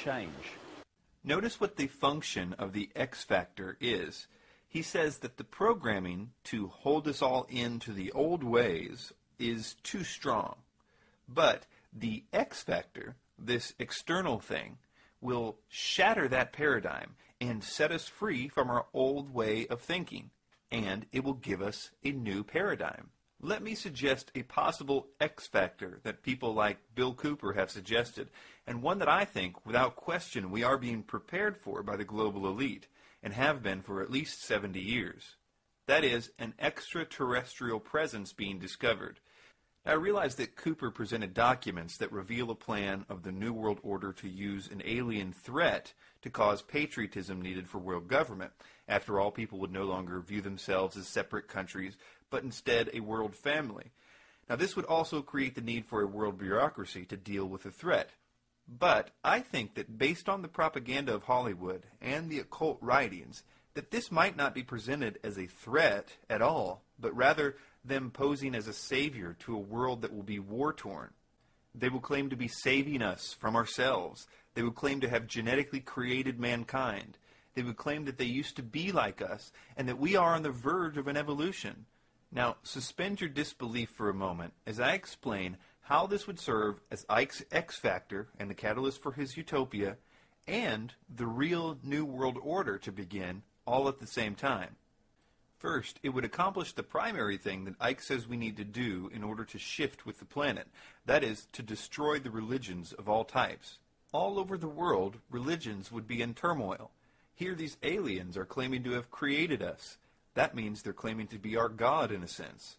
change. Notice what the function of the X factor is. He says that the programming to hold us all into the old ways is too strong. But the X factor, this external thing, will shatter that paradigm and set us free from our old way of thinking. And it will give us a new paradigm. Let me suggest a possible X factor that people like Bill Cooper have suggested, and one that I think, without question, we are being prepared for by the global elite, and have been for at least 70 years. That is, an extraterrestrial presence being discovered. Now, I realize that Cooper presented documents that reveal a plan of the New World Order to use an alien threat to cause patriotism needed for world government. After all, people would no longer view themselves as separate countries, but instead a world family. Now, this would also create the need for a world bureaucracy to deal with the threat. But I think that based on the propaganda of Hollywood and the occult writings, that this might not be presented as a threat at all, but rather them posing as a savior to a world that will be war-torn. They will claim to be saving us from ourselves. They would claim to have genetically created mankind. They would claim that they used to be like us, and that we are on the verge of an evolution. Now, suspend your disbelief for a moment as I explain how this would serve as Icke's X Factor and the catalyst for his utopia, and the real New World Order to begin, all at the same time. First, it would accomplish the primary thing that Icke says we need to do in order to shift with the planet. That is, to destroy the religions of all types. All over the world, religions would be in turmoil. Here these aliens are claiming to have created us. That means they're claiming to be our God in a sense.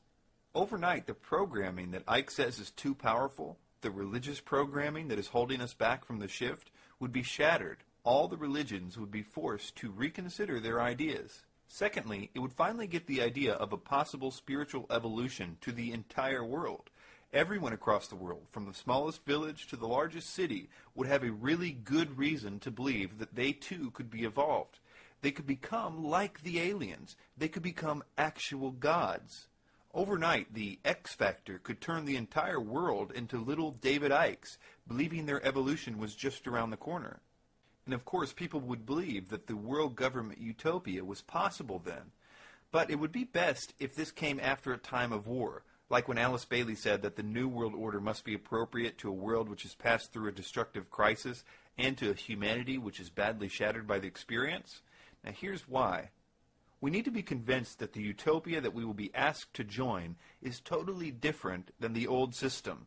Overnight, the programming that Icke says is too powerful, the religious programming that is holding us back from the shift, would be shattered. All the religions would be forced to reconsider their ideas. Secondly, it would finally get the idea of a possible spiritual evolution to the entire world. Everyone across the world, from the smallest village to the largest city, would have a really good reason to believe that they too could be evolved. They could become like the aliens. They could become actual gods. Overnight, the X Factor could turn the entire world into little David Ickes, believing their evolution was just around the corner. And of course, people would believe that the world government utopia was possible then. But it would be best if this came after a time of war, like when Alice Bailey said that the New World Order must be appropriate to a world which has passed through a destructive crisis and to a humanity which is badly shattered by the experience. Now here's why. We need to be convinced that the utopia that we will be asked to join is totally different than the old system.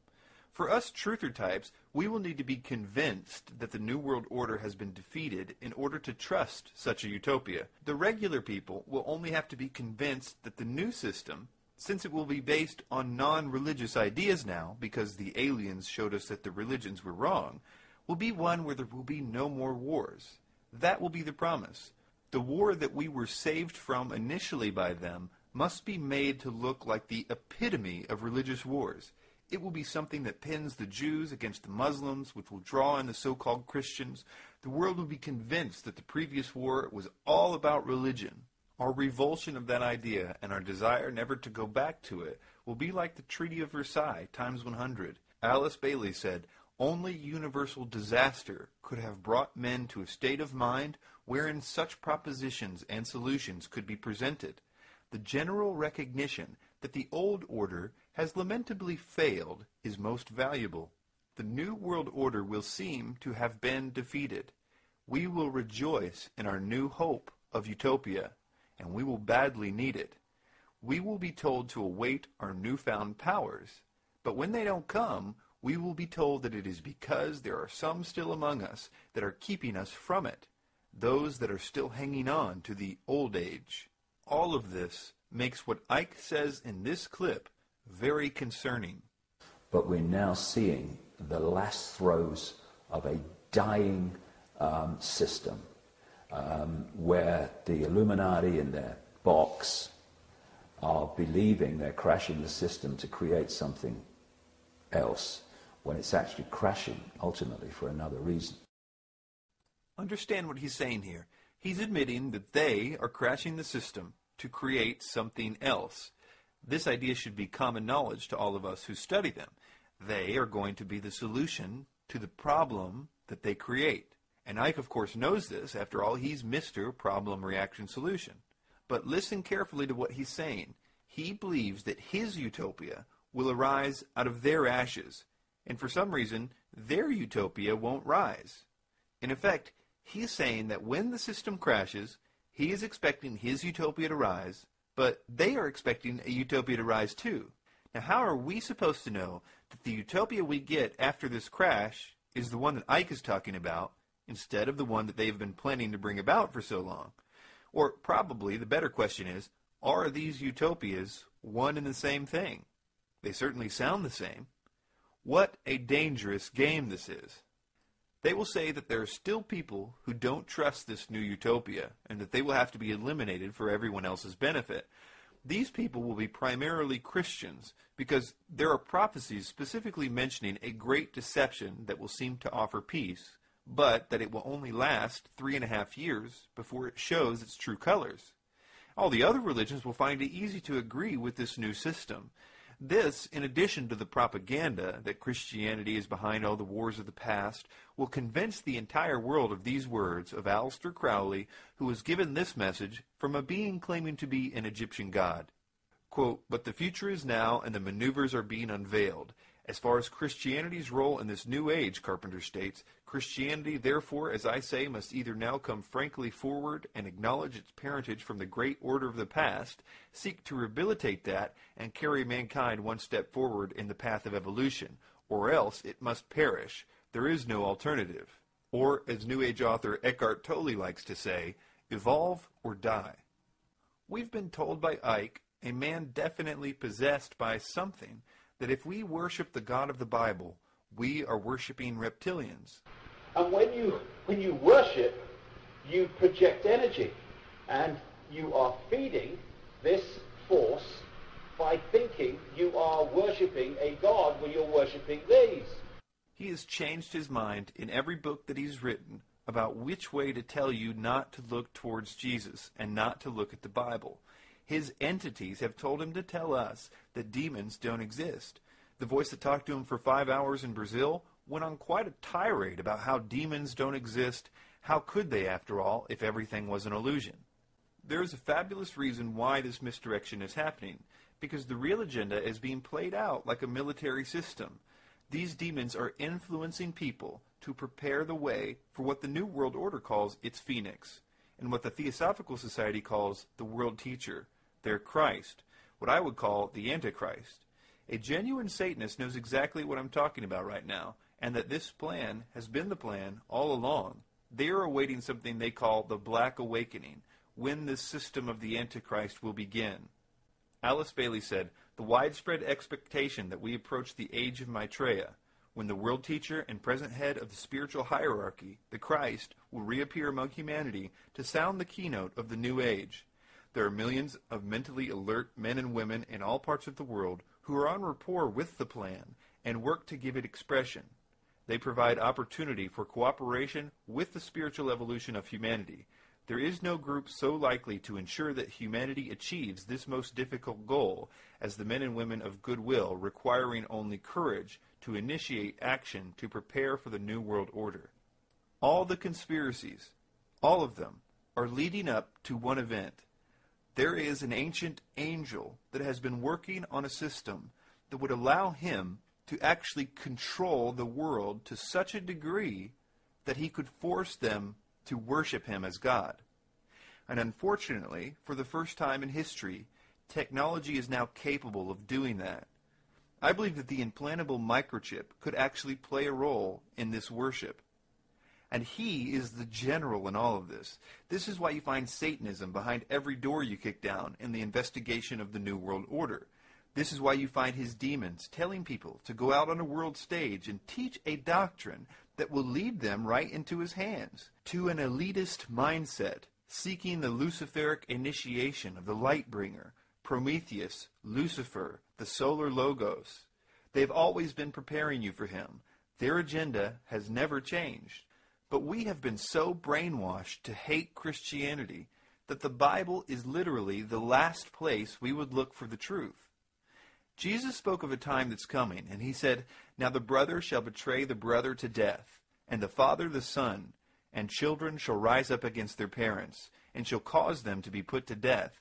For us truther types, we will need to be convinced that the New World Order has been defeated in order to trust such a utopia. The regular people will only have to be convinced that the new system, since it will be based on non-religious ideas now, because the aliens showed us that the religions were wrong, will be one where there will be no more wars. That will be the promise. The war that we were saved from initially by them must be made to look like the epitome of religious wars. It will be something that pins the Jews against the Muslims, which will draw in the so-called Christians. The world will be convinced that the previous war was all about religion. Our revulsion of that idea and our desire never to go back to it will be like the Treaty of Versailles times 100. Alice Bailey said, "Only universal disaster could have brought men to a state of mind wherein such propositions and solutions could be presented. The general recognition that the old order has lamentably failed is most valuable. The New World Order will seem to have been defeated. We will rejoice in our new hope of utopia, and we will badly need it. We will be told to await our newfound powers, but when they don't come, we will be told that it is because there are some still among us that are keeping us from it, those that are still hanging on to the old age." All of this makes what Icke says in this clip very concerning. But we're now seeing the last throes of a dying system where the Illuminati in their box are believing they're crashing the system to create something else, when it's actually crashing ultimately for another reason. Understand what he's saying here. He's admitting that they are crashing the system to create something else. This idea should be common knowledge to all of us who study them. They are going to be the solution to the problem that they create. And Icke, of course, knows this. After all, he's Mr. Problem, Reaction, Solution. But listen carefully to what he's saying. He believes that his utopia will arise out of their ashes, and for some reason, their utopia won't rise. In effect, he's saying that when the system crashes, he is expecting his utopia to rise, but they are expecting a utopia to rise too. Now, how are we supposed to know that the utopia we get after this crash is the one that Icke is talking about, instead of the one that they've been planning to bring about for so long? Or probably the better question is, are these utopias one and the same thing? They certainly sound the same. What a dangerous game this is. They will say that there are still people who don't trust this new utopia, and that they will have to be eliminated for everyone else's benefit. These people will be primarily Christians, because there are prophecies specifically mentioning a great deception that will seem to offer peace, but that it will only last 3.5 years before it shows its true colors. All the other religions will find it easy to agree with this new system. This, in addition to the propaganda that Christianity is behind all the wars of the past, will convince the entire world of these words of Aleister Crowley, who was given this message from a being claiming to be an Egyptian god. Quote, "But the future is now, and the maneuvers are being unveiled. As far as Christianity's role in this new age," Carpenter states, "Christianity, therefore, as I say, must either now come frankly forward and acknowledge its parentage from the great order of the past, seek to rehabilitate that, and carry mankind one step forward in the path of evolution, or else it must perish. There is no alternative." Or, as New Age author Eckhart Tolle likes to say, evolve or die. We've been told by Icke, a man definitely possessed by something, that if we worship the God of the Bible, we are worshiping reptilians. And when you worship, you project energy, and you are feeding this force by thinking you are worshipping a God when you're worshipping these. He has changed his mind in every book that he's written about which way to tell you not to look towards Jesus and not to look at the Bible. His entities have told him to tell us that demons don't exist. The voice that talked to him for 5 hours in Brazil went on quite a tirade about how demons don't exist. How could they, after all, if everything was an illusion? There is a fabulous reason why this misdirection is happening, because the real agenda is being played out like a military system. These demons are influencing people to prepare the way for what the New World Order calls its phoenix, and what the Theosophical Society calls the world teacher, their Christ, what I would call the Antichrist. A genuine Satanist knows exactly what I'm talking about right now, and that this plan has been the plan all along. They are awaiting something they call the Black Awakening, when this system of the Antichrist will begin. Alice Bailey said, "The widespread expectation that we approach the age of Maitreya, when the world teacher and present head of the spiritual hierarchy, the Christ, will reappear among humanity to sound the keynote of the new age. There are millions of mentally alert men and women in all parts of the world who are on rapport with the plan and work to give it expression. They provide opportunity for cooperation with the spiritual evolution of humanity. There is no group so likely to ensure that humanity achieves this most difficult goal as the men and women of goodwill, requiring only courage to initiate action to prepare for the New World Order. All the conspiracies, all of them, are leading up to one event. There is an ancient angel that has been working on a system that would allow him to actually control the world to such a degree that he could force them to worship him as God. And unfortunately, for the first time in history, technology is now capable of doing that. I believe that the implantable microchip could actually play a role in this worship. And he is the general in all of this. This is why you find Satanism behind every door you kick down in the investigation of the New World Order. This is why you find his demons telling people to go out on a world stage and teach a doctrine that will lead them right into his hands, to an elitist mindset, seeking the Luciferic initiation of the Lightbringer, Prometheus, Lucifer, the Solar Logos. They've always been preparing you for him. Their agenda has never changed. But we have been so brainwashed to hate Christianity that the Bible is literally the last place we would look for the truth. Jesus spoke of a time that's coming, and he said, "Now the brother shall betray the brother to death, and the father the son, And children shall rise up against their parents, and shall cause them to be put to death.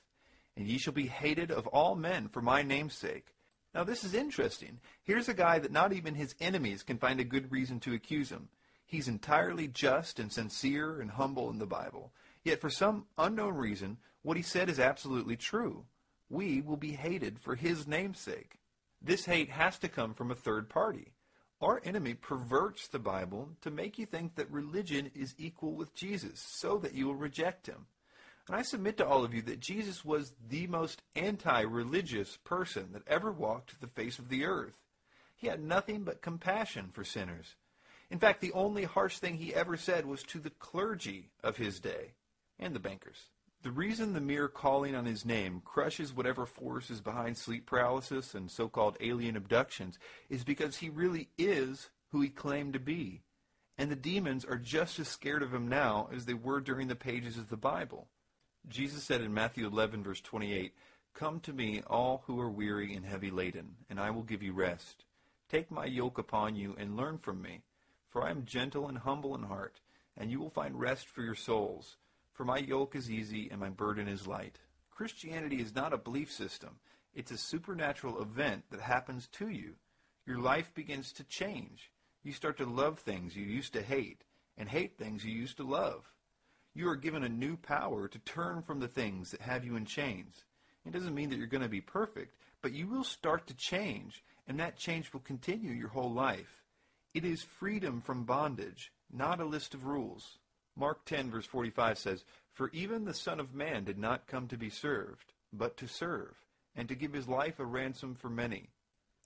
And ye shall be hated of all men for my name's sake. Now this is interesting. Here's a guy that not even his enemies can find a good reason to accuse him. He's entirely just and sincere and humble in the Bible. Yet for some unknown reason, what he said is absolutely true. We will be hated for his name's sake. This hate has to come from a third party. Our enemy perverts the Bible to make you think that religion is equal with Jesus, so that you will reject him. And I submit to all of you that Jesus was the most anti-religious person that ever walked the face of the earth. He had nothing but compassion for sinners. In fact, the only harsh thing he ever said was to the clergy of his day and the bankers. The reason the mere calling on his name crushes whatever force is behind sleep paralysis and so-called alien abductions is because he really is who he claimed to be. And the demons are just as scared of him now as they were during the pages of the Bible. Jesus said in Matthew 11, verse 28, "Come to me, all who are weary and heavy laden, and I will give you rest. Take my yoke upon you and learn from me, for I am gentle and humble in heart, and you will find rest for your souls. For my yoke is easy and my burden is light." Christianity is not a belief system. It's a supernatural event that happens to you. Your life begins to change. You start to love things you used to hate and hate things you used to love. You are given a new power to turn from the things that have you in chains. It doesn't mean that you're going to be perfect, but you will start to change, and that change will continue your whole life. It is freedom from bondage, not a list of rules. Mark 10, verse 45 says, "For even the Son of Man did not come to be served, but to serve, and to give his life a ransom for many."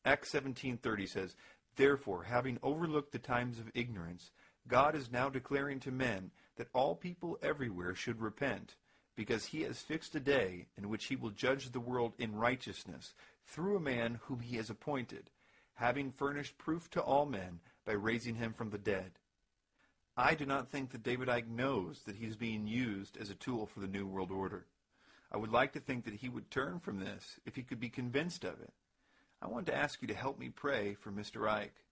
Acts 17:30 says, "Therefore, having overlooked the times of ignorance, God is now declaring to men that all people everywhere should repent, because he has fixed a day in which he will judge the world in righteousness through a man whom he has appointed, having furnished proof to all men by raising him from the dead." I do not think that David Icke knows that he's being used as a tool for the New World Order. I would like to think that he would turn from this if he could be convinced of it. I want to ask you to help me pray for Mr. Icke.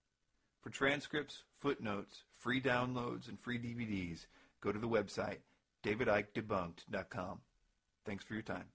For transcripts, footnotes, free downloads, and free DVDs, go to the website davidikedebunked.com. Thanks for your time.